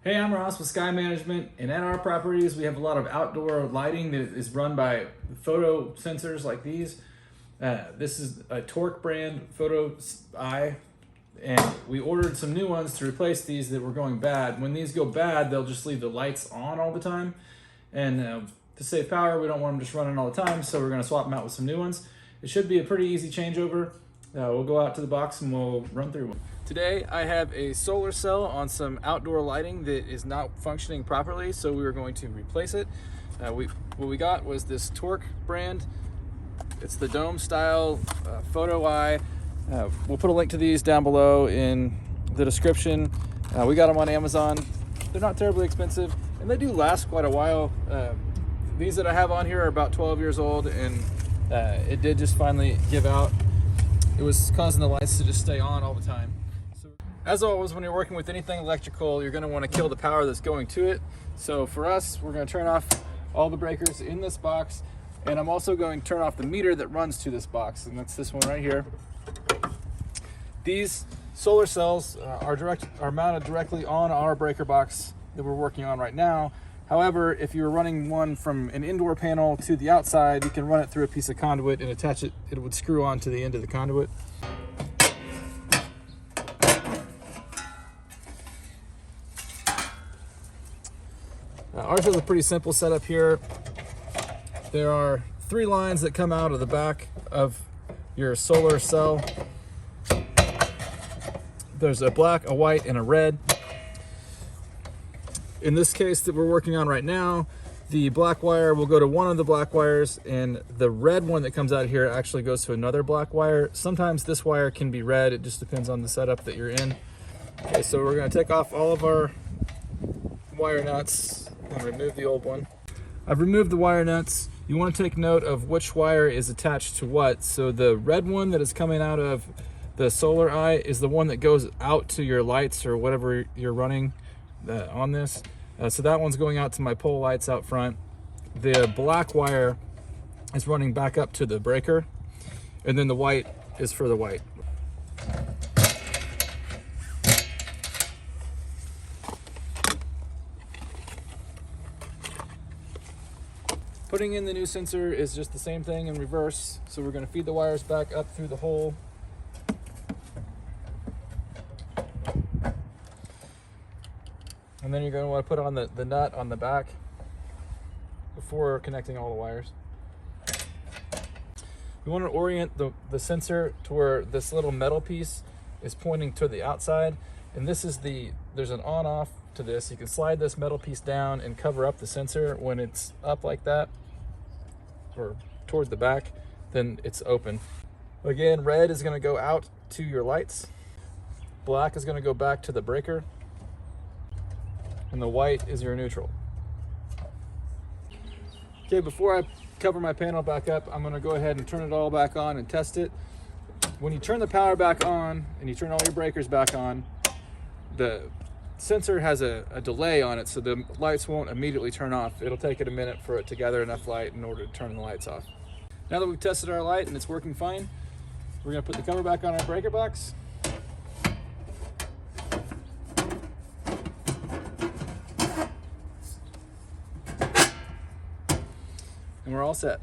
Hey, I'm Ross with Sky Management, and at our properties we have a lot of outdoor lighting that is run by photo sensors like these. This is a TORK brand photoeye, and we ordered some new ones to replace these that were going bad. When these go bad, they'll just leave the lights on all the time, and to save power, we don't want them just running all the time, so we're going to swap them out with some new ones. It should be a pretty easy changeover. We'll go out to the box and we'll run through one. Today I have a solar cell on some outdoor lighting that is not functioning properly, so we were going to replace it. What we got was this TORK brand. It's the dome style Photocell. We'll put a link to these down below in the description. We got them on Amazon. They're not terribly expensive and they do last quite a while. These that I have on here are about 12 years old, and it did just finally give out. It was causing the lights to just stay on all the time. So, as always, when you're working with anything electrical, you're going to want to kill the power that's going to it. So for us, we're going to turn off all the breakers in this box, and I'm also going to turn off the meter that runs to this box, and that's this one right here. These solar cells are mounted directly on our breaker box that we're working on right now. However, if you're running one from an indoor panel to the outside, you can run it through a piece of conduit and attach it. It would screw on to the end of the conduit. Ours is a pretty simple setup here. There are 3 lines that come out of the back of your solar cell. There's a black, a white, and a red. In this case that we're working on right now, the black wire will go to one of the black wires, and the red one that comes out here actually goes to another black wire. Sometimes this wire can be red, it just depends on the setup that you're in. Okay, so we're going to take off all of our wire nuts and remove the old one. I've removed the wire nuts. You want to take note of which wire is attached to what. So the red one that is coming out of the solar eye is the one that goes out to your lights or whatever you're running on this. So that one's going out to my pole lights out front. The black wire is running back up to the breaker, and then the white is for the white. Putting in the new sensor is just the same thing in reverse. So we're going to feed the wires back up through the hole. And then you're going to want to put on the nut on the back before connecting all the wires. We want to orient the sensor to where this little metal piece is pointing to the outside. And this is there's an on-off to this. You can slide this metal piece down and cover up the sensor. When it's up like that, or towards the back, then it's open. Again, red is going to go out to your lights. Black is going to go back to the breaker. And the white is your neutral. Okay, before I cover my panel back up, I'm gonna go ahead and turn it all back on and test it. When you turn the power back on and you turn all your breakers back on, the sensor has a delay on it, so the lights won't immediately turn off. It'll take it a minute for it to gather enough light in order to turn the lights off. Now that we've tested our light and it's working fine, we're gonna put the cover back on our breaker box. And we're all set.